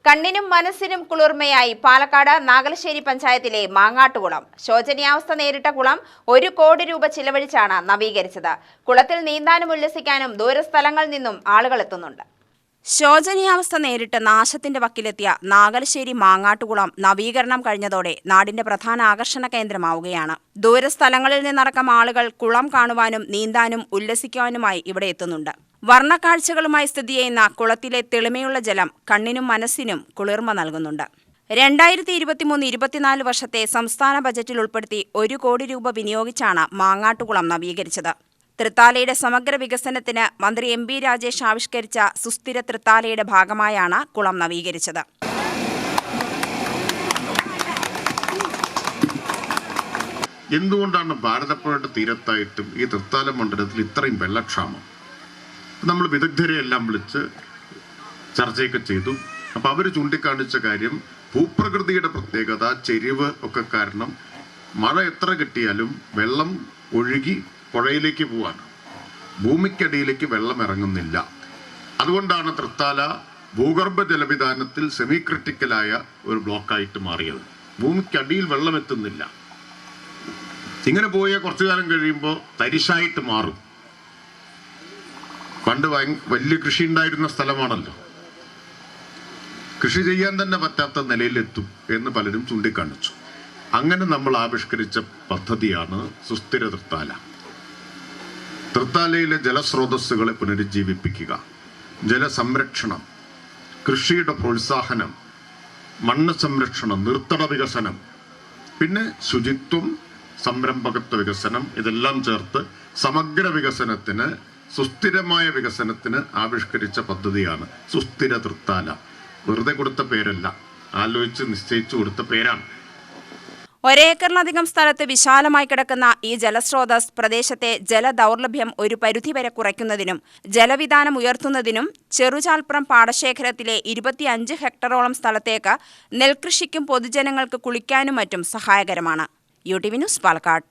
കണ്ണിനും മനസ്സിനും കുളിർമയായി പാലക്കാട് നാഗലശ്ശേരി പഞ്ചായത്തിലെ മാങ്ങാട്ടുകുളം. ശോചനീയാവസ്ഥ നേരിട്ട കുളം 1 കോടി രൂപ ചിലവഴിച്ചാണ് നവീകരിച്ചത്. കുളത്തിൽ നീന്താനും ഉല്ലസിക്കാനും ദൂരസ്ഥലങ്ങളിൽ നിന്നും ആളുകൾ എത്തുന്നുണ്ട്. ശോചനീയാവസ്ഥ നേരിട്ട് നാശത്തിന്റെ വക്കിലെത്തിയ നാഗലശ്ശേരി മാങ്ങാട്ടുകുളം നവീകരണം കഴിഞ്ഞതോടെ നാടിന്റെ പ്രധാന ആകർഷണ കേന്ദ്രമാവുകയാണ്. ദൂരസ്ഥലങ്ങളിൽ നിന്നടക്കം ആളുകൾ കുളം കാണുവാനും നീന്താനും ഉല്ലസിക്കുവാനുമായി ഇവിടെ എത്തുന്നുണ്ട്. വർണ്ണക്കാഴ്ചകളുമായി സ്ഥിതി ചെയ്യുന്ന കുളത്തിലെ തെളിമയുള്ള ജലം കണ്ണിനും മനസ്സിനും കുളിർമ നൽകുന്നുണ്ട്. 2023-24 വർഷത്തെ സംസ്ഥാന ബജറ്റിൽ ഉൾപ്പെടുത്തി 1 കോടി രൂപ വിനിയോഗിച്ചാണ് മാങ്ങാട്ടുകുളം നവീകരിച്ചത്. തൃത്താലയുടെ സമഗ്ര വികസനത്തിന് മന്ത്രി MP രാജേഷ് ആവിഷ്കരിച്ച സുസ്ഥിര തൃത്താലയുടെ ഭാഗമായാണ് കുളം നവീകരിച്ചത്. എന്തുകൊണ്ടാണ് ഭാരതപ്പുഴയുടെ തീരത്തായിട്ടും ഈ തൃത്താല മണ്ഡലത്തിൽ ഇത്രയും വെള്ളക്ഷാമം? നമ്മൾ വിദഗ്ധരെയെല്ലാം വിളിച്ച് ചർച്ചയൊക്കെ ചെയ്തു. അപ്പോൾ അവർ ചൂണ്ടിക്കാണിച്ച കാര്യം ഭൂപ്രകൃതിയുടെ പ്രത്യേകത, ചെരിവ് ഒക്കെ കാരണം മഴ എത്ര കിട്ടിയാലും വെള്ളം ഒഴുകി പുഴയിലേക്ക് പോവാണ്. ഭൂമിക്കടിയിലേക്ക് വെള്ളം ഇറങ്ങുന്നില്ല. അതുകൊണ്ടാണ് തൃത്താല ഭൂഗർഭ ജലവിധാനത്തിൽ സെമി ക്രിട്ടിക്കലായ ഒരു ബ്ലോക്കായിട്ട് മാറിയത്. ഭൂമിക്കടിയിൽ വെള്ളം എത്തുന്നില്ല. ഇങ്ങനെ പോയ കുറച്ചു കാലം കഴിയുമ്പോൾ തരിശായിട്ട് മാറും. പണ്ട് വലിയ കൃഷി ഉണ്ടായിരുന്ന സ്ഥലമാണല്ലോ. കൃഷി ചെയ്യാൻ തന്നെ പറ്റാത്ത നിലയിലെത്തും എന്ന് പലരും ചൂണ്ടിക്കാണിച്ചു. അങ്ങനെ നമ്മൾ ആവിഷ്കരിച്ച പദ്ധതിയാണ് സുസ്ഥിര തൃത്താല. തൃത്താലയിലെ ജലസ്രോതസ്സുകളെ പുനരുജ്ജീവിപ്പിക്കുക, ജലസംരക്ഷണം, കൃഷിയുടെ പ്രോത്സാഹനം, മണ്ണ് സംരക്ഷണം, നീർത്തട വികസനം, പിന്നെ ശുചിത്വം, സംരംഭകത്വ വികസനം, ഇതെല്ലാം ചേർത്ത് സമഗ്ര വികസനത്തിന്, സുസ്ഥിരമായ വികസനത്തിന് ആവിഷ്കരിച്ച പദ്ധതിയാണ് സുസ്ഥിര തൃത്താല. വെറുതെ കൊടുത്ത പേരല്ല, ആലോചിച്ച് നിശ്ചയിച്ചു കൊടുത്ത പേരാണ്. 1 ഏക്കറിലധികം സ്ഥലത്ത് വിശാലമായി കിടക്കുന്ന ഈ ജലസ്രോതസ് പ്രദേശത്തെ ജലദൗർലഭ്യം ഒരു പരിധിവരെ കുറയ്ക്കുന്നതിനും ജലവിധാനം ഉയർത്തുന്നതിനും ചെറുചാൽപ്പുറം പാടശേഖരത്തിലെ 25 ഹെക്ടറോളം സ്ഥലത്തേക്ക് നെൽകൃഷിക്കും പൊതുജനങ്ങൾക്ക് കുളിക്കാനും മറ്റും സഹായകരമാണ്. UTV news, Palakkad.